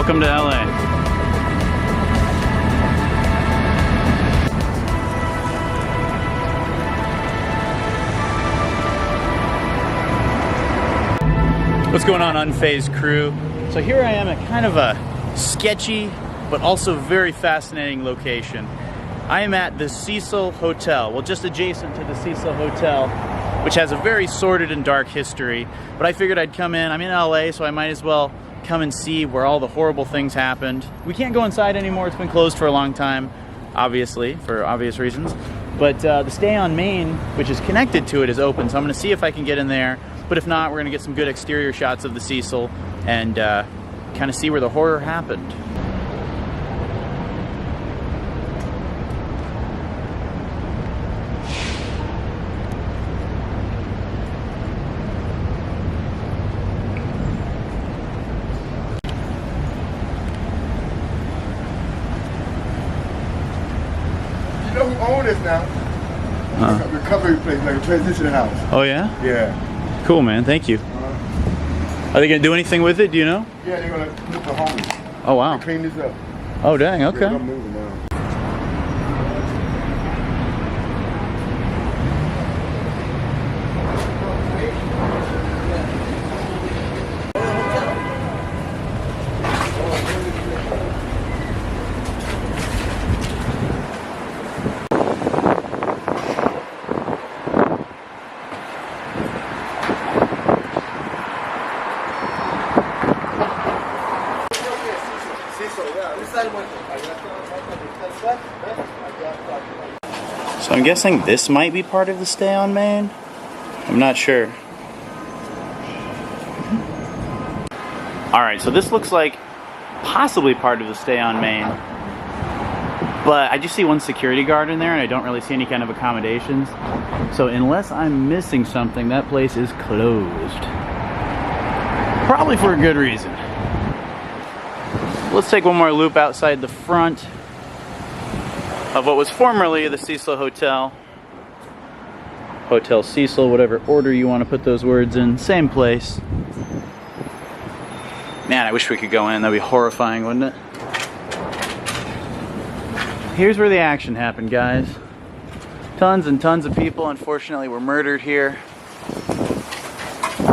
Welcome to LA. What's going on, Unfazed crew? So here I am at kind of a sketchy but also very fascinating location. I am at the Cecil Hotel, well, just adjacent to the Cecil Hotel, which has a very sordid and dark history. But I figured I'd come in. I'm in LA, so I might as well come and see where all the horrible things happened. We can't go inside anymore. It's been closed for a long time, obviously, for obvious reasons. But the Stay on Main, which is connected to it, is open, so I'm gonna see if I can get in there. But if not, we're gonna get some good exterior shots of the Cecil and kind of see where the horror happened. You know who owns this now? Like a recovery place, like a transition house. Oh yeah? Yeah. Cool, man. Thank you. Are they gonna do anything with it? Do you know? Yeah, they're gonna move the homeless. Oh wow. Clean this up. Oh dang. Okay. Yeah, they're moving now. So I'm guessing this might be part of the Stay on Main? I'm not sure. Alright, so this looks like possibly part of the Stay on Main. But I just see one security guard in there and I don't really see any kind of accommodations. So unless I'm missing something, that place is closed. Probably for a good reason. Let's take one more loop outside the front of what was formerly the Cecil Hotel. Hotel Cecil, whatever order you want to put those words in. Same place. Man, I wish we could go in. That'd be horrifying, wouldn't it? Here's where the action happened, guys. Tons and tons of people, unfortunately, were murdered here.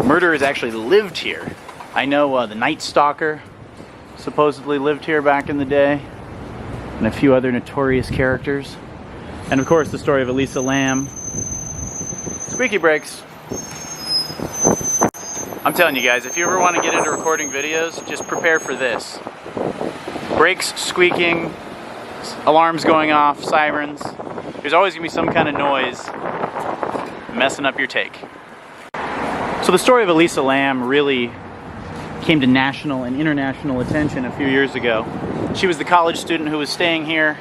Murderers actually lived here. I know the Night Stalker supposedly lived here back in the day, and a few other notorious characters. And of course the story of Elisa Lam. Squeaky brakes. I'm telling you guys, if you ever want to get into recording videos, just prepare for this. Brakes squeaking, alarms going off, sirens. There's always going to be some kind of noise messing up your take. So the story of Elisa Lam really came to national and international attention a few years ago. She was the college student who was staying here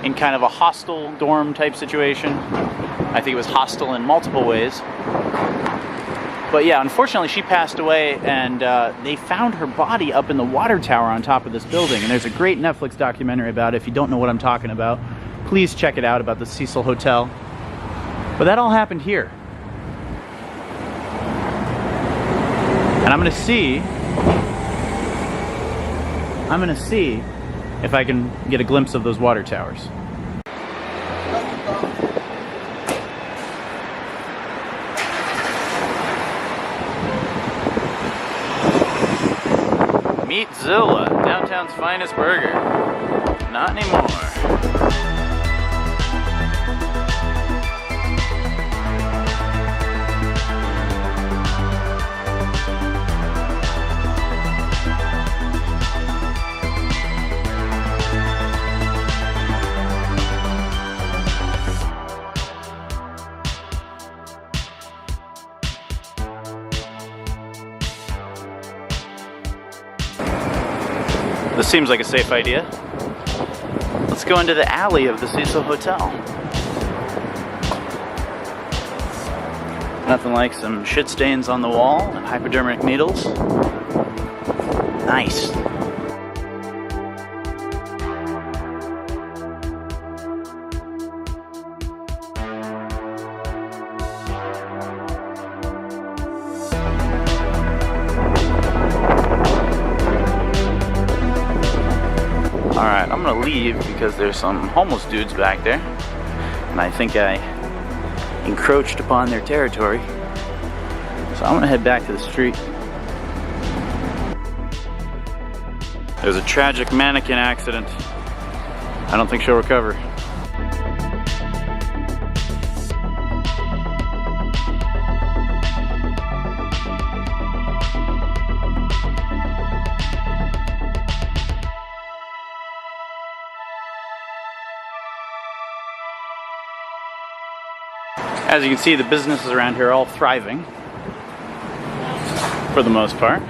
in kind of a hostel dorm type situation. I think it was hostile in multiple ways. But yeah, unfortunately she passed away, and they found her body up in the water tower on top of this building. And there's a great Netflix documentary about it. If you don't know what I'm talking about, please check it out, about the Cecil Hotel. But that all happened here. And I'm gonna see if I can get a glimpse of those water towers. Meet Zilla, downtown's finest burger. Not anymore. This seems like a safe idea. Let's go into the alley of the Cecil Hotel. Nothing like some shit stains on the wall and hypodermic needles. Nice. leave because there's some homeless dudes back there, and I think I encroached upon their territory. So I'm gonna head back to the street. There's a tragic mannequin accident. I don't think she'll recover. As you can see, the businesses around here are all thriving, for the most part.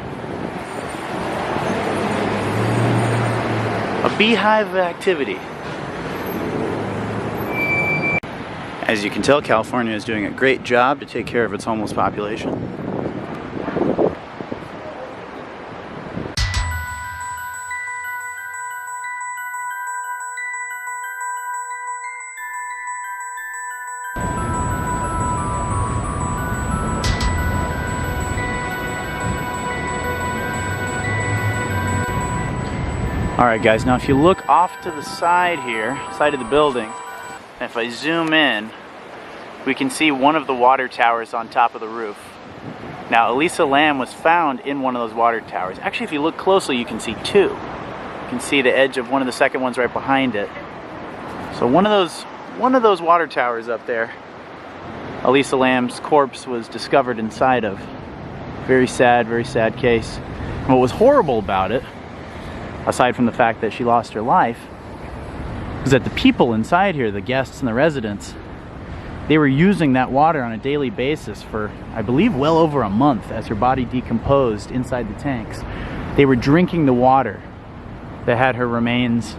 A beehive of activity. As you can tell, California is doing a great job to take care of its homeless population. Alright guys, now if you look off to the side here, side of the building, and if I zoom in, we can see one of the water towers on top of the roof. Now Elisa Lam was found in one of those water towers. Actually, if you look closely, you can see two. You can see the edge of one of the second ones right behind it. So one of those water towers up there, Elisa Lam's corpse was discovered inside of. Very sad case. And what was horrible about it, aside from the fact that she lost her life, is that the people inside here, the guests and the residents, they were using that water on a daily basis for, I believe, well over a month as her body decomposed inside the tanks. They were drinking the water that had her remains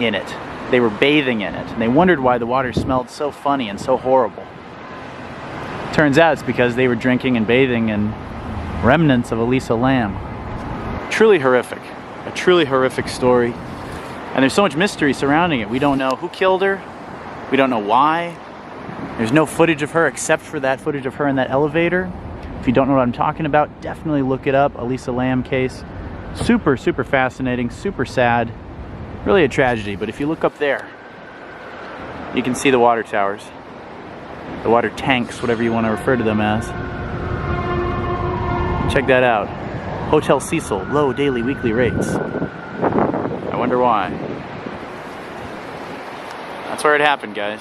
in it. They were bathing in it, and they wondered why the water smelled so funny and so horrible. Turns out it's because they were drinking and bathing in remnants of Elisa Lam. Truly horrific. A truly horrific story. And there's so much mystery surrounding it. We don't know who killed her. We don't know why. There's no footage of her except for that footage of her in that elevator. If you don't know what I'm talking about, definitely look it up. Elisa Lam case. Super fascinating, super sad. Really a tragedy. But if you look up there, you can see the water towers. The water tanks, whatever you want to refer to them as. Check that out. Hotel Cecil, low daily weekly rates. I wonder why. That's where it happened, guys.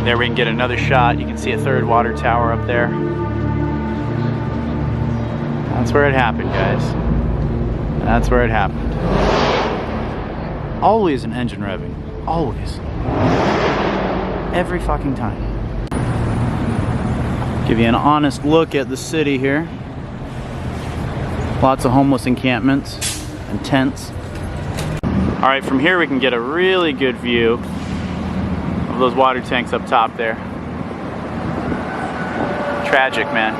There we can get another shot. You can see a third water tower up there. That's where it happened, guys. That's where it happened. Always an engine revving. Always. Every fucking time. Give you an honest look at the city here. Lots of homeless encampments and tents. Alright, from here we can get a really good view of those water tanks up top there. Tragic, man.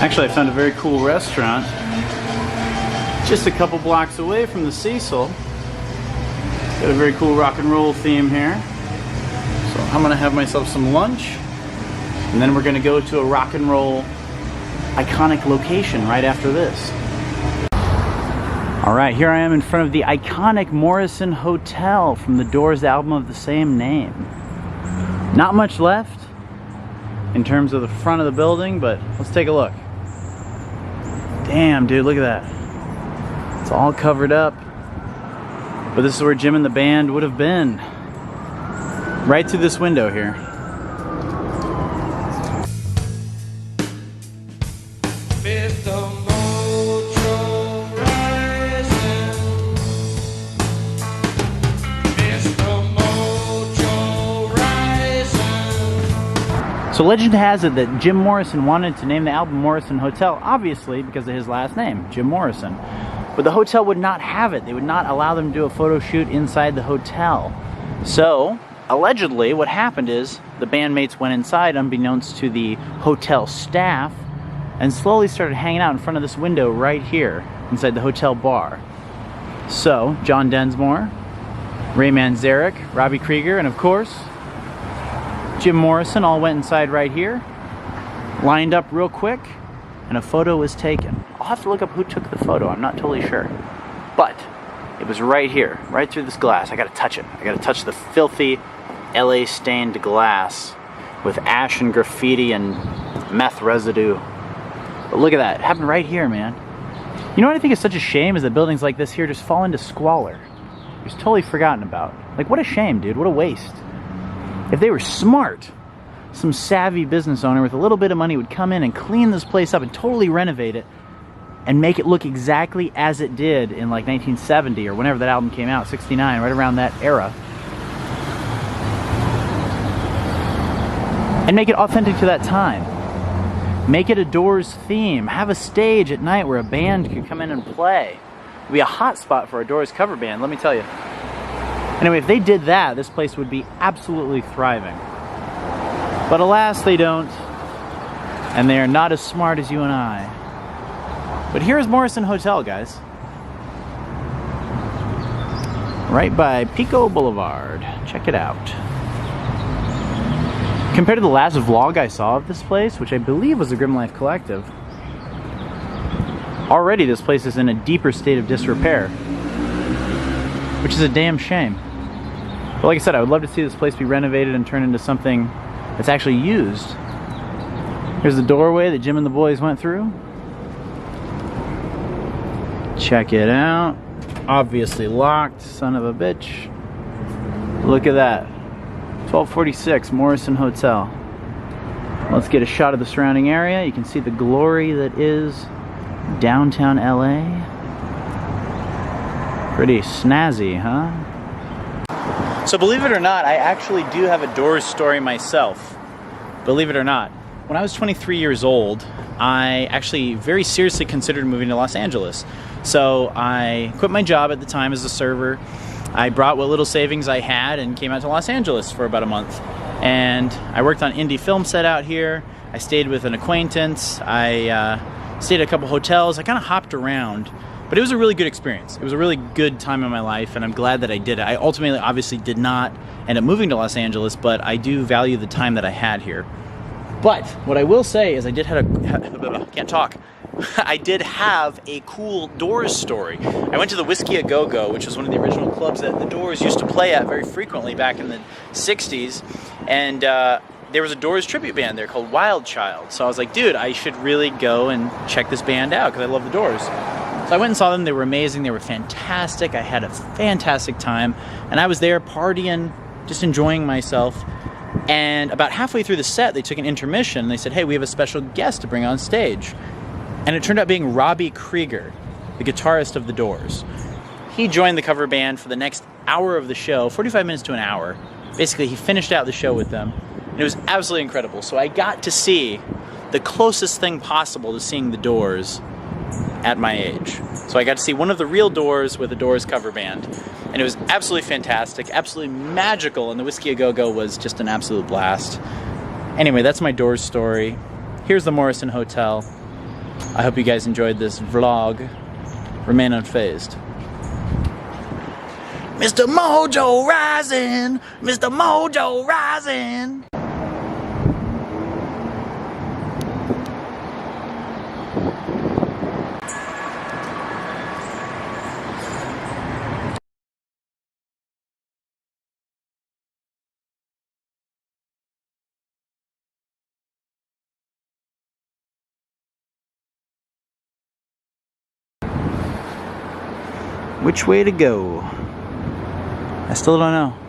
Actually, I found a very cool restaurant just a couple blocks away from the Cecil. Got a very cool rock and roll theme here. So I'm gonna have myself some lunch, and then we're gonna go to a rock and roll iconic location right after this. All right, here I am in front of the iconic Morrison Hotel from the Doors album of the same name. Not much left in terms of the front of the building, but let's take a look. Damn, dude, look at that. It's all covered up. But this is where Jim and the band would have been. Right through this window here. So legend has it that Jim Morrison wanted to name the album Morrison Hotel, obviously because of his last name, Jim Morrison. But the hotel would not have it. They would not allow them to do a photo shoot inside the hotel. So, allegedly, what happened is the bandmates went inside unbeknownst to the hotel staff and slowly started hanging out in front of this window right here inside the hotel bar. So, John Densmore, Ray Manzarek, Robbie Krieger, and of course, Jim Morrison all went inside right here, lined up real quick, and a photo was taken. I'll have to look up who took the photo, I'm not totally sure. But it was right here, right through this glass. I gotta touch it. I gotta touch the filthy LA stained glass with ash and graffiti and meth residue. But look at that, it happened right here, man. You know what I think is such a shame is that buildings like this here just fall into squalor. Just totally forgotten about. Like, what a shame, dude, what a waste. If they were smart, some savvy business owner with a little bit of money would come in and clean this place up and totally renovate it and make it look exactly as it did in like 1970 or whenever that album came out, 69, right around that era. And make it authentic to that time. Make it a Doors theme. Have a stage at night where a band could come in and play. It'd be a hot spot for a Doors cover band, let me tell you. Anyway, if they did that, this place would be absolutely thriving. But alas, they don't. And they are not as smart as you and I. But here's Morrison Hotel, guys. Right by Pico Boulevard. Check it out. Compared to the last vlog I saw of this place, which I believe was the Grim Life Collective, already this place is in a deeper state of disrepair. Which is a damn shame. But like I said, I would love to see this place be renovated and turned into something that's actually used. Here's the doorway that Jim and the boys went through. Check it out. Obviously locked, son of a bitch. Look at that. 1246 Morrison Hotel. Let's get a shot of the surrounding area. You can see the glory that is downtown LA. Pretty snazzy, huh? So believe it or not, I actually do have a Doors story myself. Believe it or not. When I was 23 years old, I actually very seriously considered moving to Los Angeles. So I quit my job at the time as a server. I brought what little savings I had and came out to Los Angeles for about a month. And I worked on indie film set out here. I stayed with an acquaintance. I stayed at a couple hotels. I kind of hopped around. But it was a really good experience. It was a really good time in my life, and I'm glad that I did it. I ultimately, obviously, did not end up moving to Los Angeles, but I do value the time that I had here. But what I will say is I did have can't talk. I did have a cool Doors story. I went to the Whiskey A Go Go, which was one of the original clubs that the Doors used to play at very frequently back in the 60s. And there was a Doors tribute band there called Wild Child. So I was like, dude, I should really go and check this band out because I love the Doors. So I went and saw them. They were amazing. They were fantastic. I had a fantastic time. And I was there partying, just enjoying myself. And about halfway through the set, they took an intermission. And they said, hey, we have a special guest to bring on stage. And it turned out being Robbie Krieger, the guitarist of the Doors. He joined the cover band for the next hour of the show, 45 minutes to an hour. Basically, he finished out the show with them. And it was absolutely incredible. So I got to see the closest thing possible to seeing the Doors at my age. So I got to see one of the real Doors with a Doors cover band. And it was absolutely fantastic, absolutely magical, and the Whiskey A Go Go was just an absolute blast. Anyway, that's my Doors story. Here's the Morrison Hotel. I hope you guys enjoyed this vlog. Remain unfazed. Mr. Mojo rising! Mr. Mojo rising! Which way to go? I still don't know.